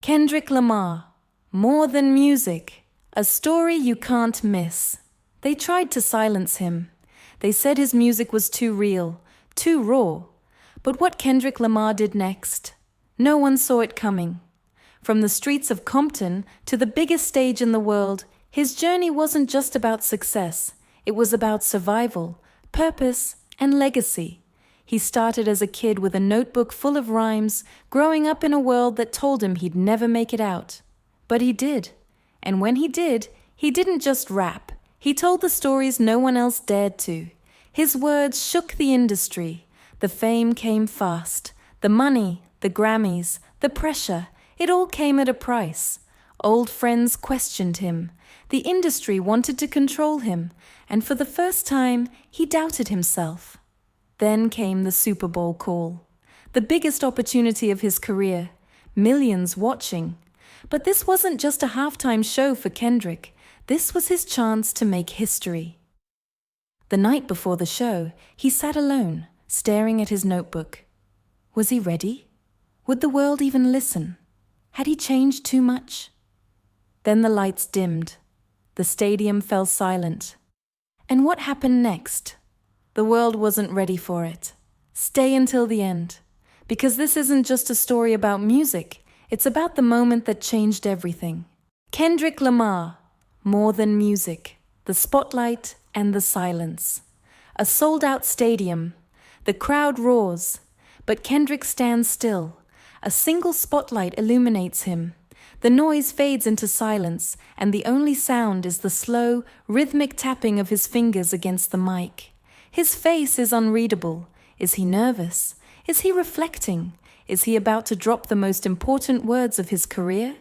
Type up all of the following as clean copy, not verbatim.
Kendrick Lamar, More Than Music, a story you can't miss. They tried to silence him. They said his music was too real, too raw. But what Kendrick Lamar did next, no one saw it coming. From the streets of Compton to the biggest stage in the world, his journey wasn't just about success. It was about survival, purpose, and legacy. He started as a kid with a notebook full of rhymes, growing up in a world that told him he'd never make it out. But he did. And when he did, he didn't just rap. He told the stories no one else dared to. His words shook the industry. The fame came fast. The money, the Grammys, the pressure, it all came at a price. Old friends questioned him. The industry wanted to control him. And for the first time, he doubted himself. Then came the Super Bowl call, the biggest opportunity of his career, millions watching. But this wasn't just a halftime show for Kendrick. This was his chance to make history. The night before the show, he sat alone, staring at his notebook. Was he ready? Would the world even listen? Had he changed too much? Then the lights dimmed. The stadium fell silent. And what happened next? The world wasn't ready for it. Stay until the end. Because this isn't just a story about music. It's about the moment that changed everything. Kendrick Lamar, More Than Music, the spotlight and the silence. A sold-out stadium. The crowd roars. But Kendrick stands still. A single spotlight illuminates him. The noise fades into silence, and the only sound is the slow, rhythmic tapping of his fingers against the mic. His face is unreadable. Is he nervous? Is he reflecting? Is he about to drop the most important words of his career?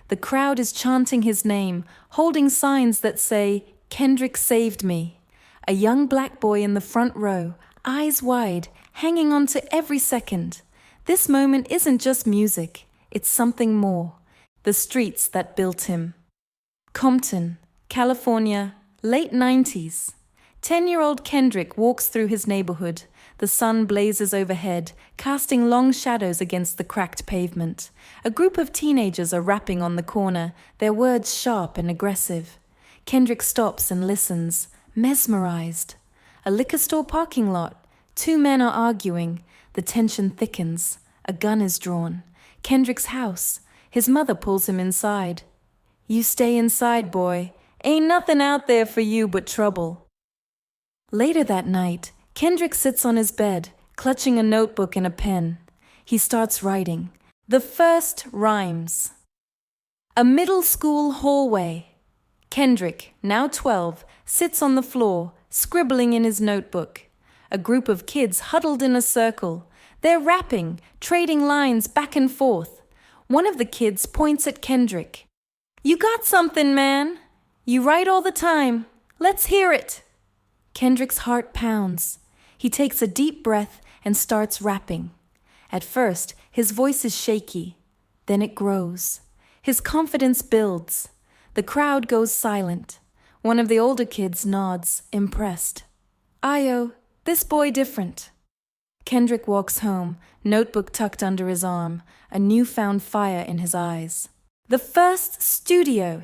The crowd is chanting his name, holding signs that say, "Kendrick saved me." A young black boy in the front row, eyes wide, hanging on to every second. This moment isn't just music, it's something more. The streets that built him. Compton, California, late 90s. 10-year-old Kendrick walks through his neighborhood. The sun blazes overhead, casting long shadows against the cracked pavement. A group of teenagers are rapping on the corner, their words sharp and aggressive. Kendrick stops and listens, mesmerized. A liquor store parking lot. Two men are arguing. The tension thickens. A gun is drawn. Kendrick's house. His mother pulls him inside. "You stay inside, boy. Ain't nothing out there for you but trouble." Later that night, Kendrick sits on his bed, clutching a notebook and a pen. He starts writing. The first rhymes. A middle school hallway. Kendrick, now 12, sits on the floor, scribbling in his notebook. A group of kids huddled in a circle. They're rapping, trading lines back and forth. One of the kids points at Kendrick. "You got something, man. You write all the time. Let's hear it." Kendrick's heart pounds. He takes a deep breath and starts rapping. At first, his voice is shaky. Then it grows. His confidence builds. The crowd goes silent. One of the older kids nods, impressed. "Ayo, this boy different." Kendrick walks home, notebook tucked under his arm, a newfound fire in his eyes. The first studio.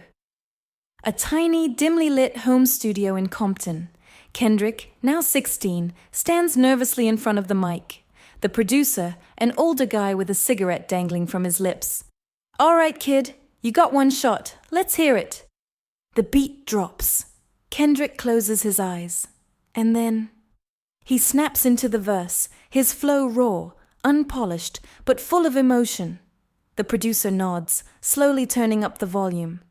A tiny, dimly lit home studio in Compton. Kendrick, now 16, stands nervously in front of the mic. The producer, an older guy with a cigarette dangling from his lips. "All right, kid, you got one shot. Let's hear it." The beat drops. Kendrick closes his eyes. And then he snaps into the verse, his flow raw, unpolished, but full of emotion. The producer nods, slowly turning up the volume.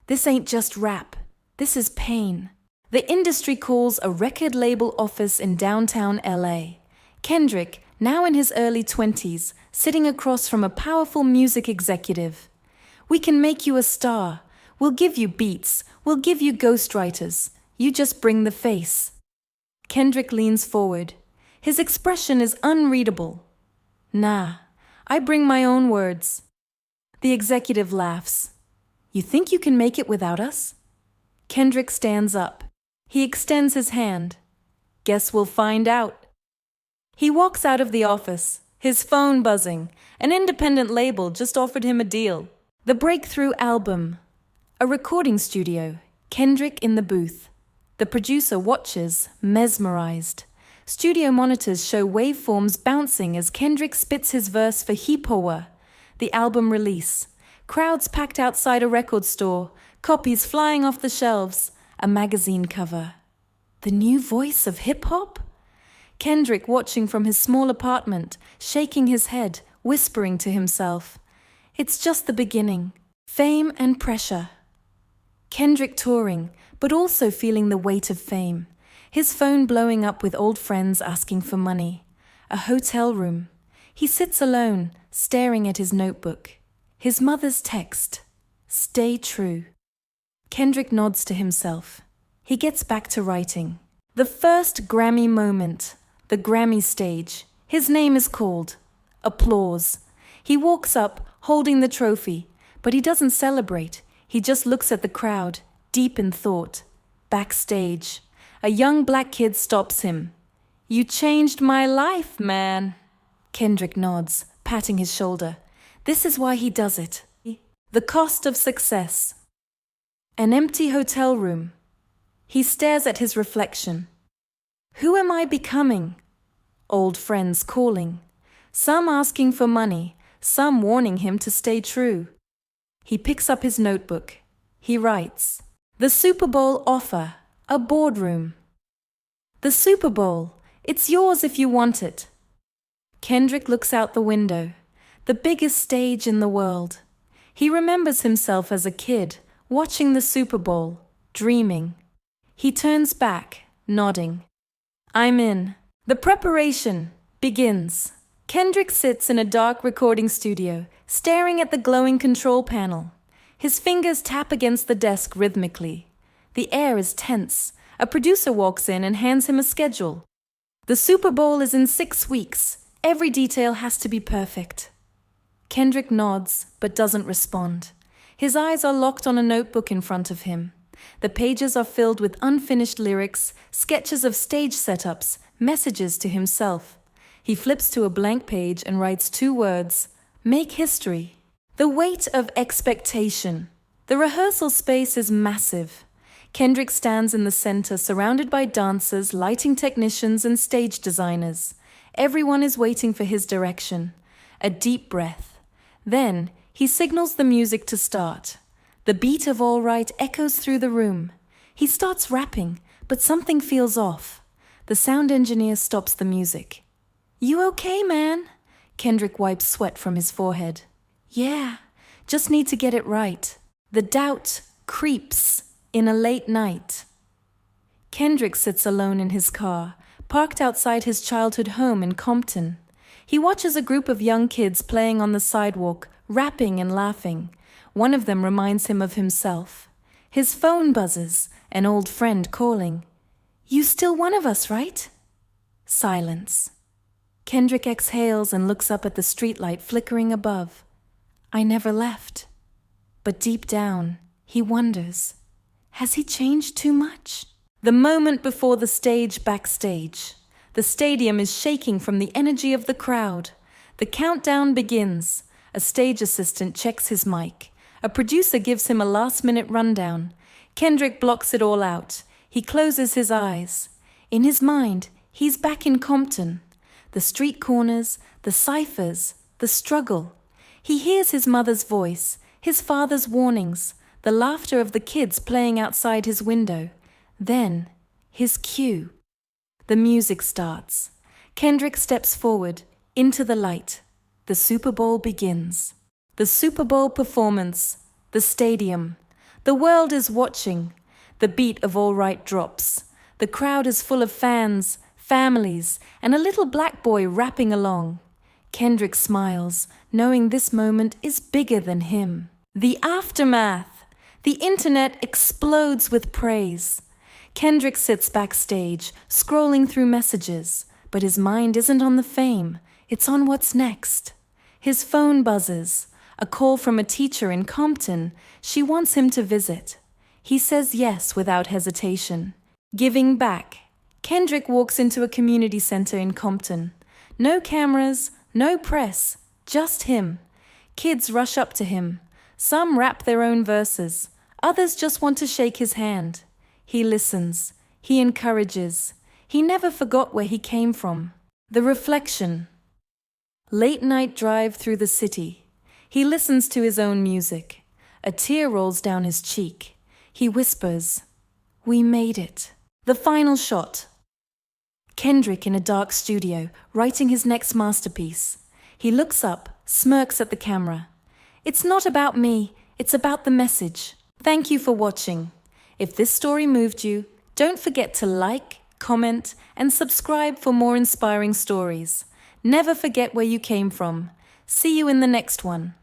This ain't just rap. This is pain. The industry calls a record label office in downtown LA. Kendrick, now in his early 20s, sitting across from a powerful music executive. "We can make you a star. We'll give you beats. We'll give you ghostwriters. You just bring the face." Kendrick leans forward. His expression is unreadable. "Nah, I bring my own words." The executive laughs. "You think you can make it without us?" Kendrick stands up. He extends his hand. "Guess we'll find out." He walks out of the office, his phone buzzing. An independent label just offered him a deal. The breakthrough album. A recording studio. Kendrick in the booth. The producer watches, mesmerized. Studio monitors show waveforms bouncing as Kendrick spits his verse for Hipowa. The album release. Crowds packed outside a record store, copies flying off the shelves, a magazine cover. The new voice of hip-hop? Kendrick watching from his small apartment, shaking his head, whispering to himself. It's just the beginning. Fame and pressure. Kendrick touring, but also feeling the weight of fame. His phone blowing up with old friends asking for money. A hotel room. He sits alone, staring at his notebook. His mother's text. Stay true. Kendrick nods to himself. He gets back to writing. The first Grammy moment. The Grammy stage. His name is called. Applause. He walks up, holding the trophy, but he doesn't celebrate. He just looks at the crowd, deep in thought. Backstage. A young black kid stops him. You changed my life, man. Kendrick nods, patting his shoulder. This is why he does it. The cost of success. An empty hotel room. He stares at his reflection. Who am I becoming? Old friends calling. Some asking for money, some warning him to stay true. He picks up his notebook. He writes, The Super Bowl offer, a boardroom. The Super Bowl, it's yours if you want it. Kendrick looks out the window. The biggest stage in the world. He remembers himself as a kid, watching the Super Bowl, dreaming. He turns back, nodding. I'm in. The preparation begins. Kendrick sits in a dark recording studio, staring at the glowing control panel. His fingers tap against the desk rhythmically. The air is tense. A producer walks in and hands him a schedule. The Super Bowl is in 6 weeks. Every detail has to be perfect. Kendrick nods, but doesn't respond. His eyes are locked on a notebook in front of him. The pages are filled with unfinished lyrics, sketches of stage setups, messages to himself. He flips to a blank page and writes 2 words, Make history. The weight of expectation. The rehearsal space is massive. Kendrick stands in the center, surrounded by dancers, lighting technicians, and stage designers. Everyone is waiting for his direction. A deep breath. Then, he signals the music to start. The beat of All Right echoes through the room. He starts rapping, but something feels off. The sound engineer stops the music. You okay, man? Kendrick wipes sweat from his forehead. Yeah, just need to get it right. The doubt creeps in a late night. Kendrick sits alone in his car, parked outside his childhood home in Compton. He watches a group of young kids playing on the sidewalk, rapping and laughing. One of them reminds him of himself. His phone buzzes, an old friend calling. You still one of us, right? Silence. Kendrick exhales and looks up at the streetlight flickering above. I never left. But deep down, he wonders, has he changed too much? The moment before the stage backstage. The stadium is shaking from the energy of the crowd. The countdown begins. A stage assistant checks his mic. A producer gives him a last-minute rundown. Kendrick blocks it all out. He closes his eyes. In his mind, he's back in Compton. The street corners, the ciphers, the struggle. He hears his mother's voice, his father's warnings, the laughter of the kids playing outside his window. Then, his cue. The music starts. Kendrick steps forward, into the light. The Super Bowl begins. The Super Bowl performance. The stadium. The world is watching. The beat of All Right drops. The crowd is full of fans, families, and a little black boy rapping along. Kendrick smiles, knowing this moment is bigger than him. The aftermath. The internet explodes with praise. Kendrick sits backstage, scrolling through messages, but his mind isn't on the fame, it's on what's next. His phone buzzes, a call from a teacher in Compton. She wants him to visit. He says yes without hesitation. Giving back. Kendrick walks into a community center in Compton. No cameras, no press, just him. Kids rush up to him. Some rap their own verses. Others just want to shake his hand. He listens. He encourages. He never forgot where he came from. The reflection. Late night drive through the city. He listens to his own music. A tear rolls down his cheek. He whispers, "We made it." The final shot. Kendrick in a dark studio, writing his next masterpiece. He looks up, smirks at the camera. It's not about me, it's about the message. Thank you for watching. If this story moved you, don't forget to like, comment, and subscribe for more inspiring stories. Never forget where you came from. See you in the next one.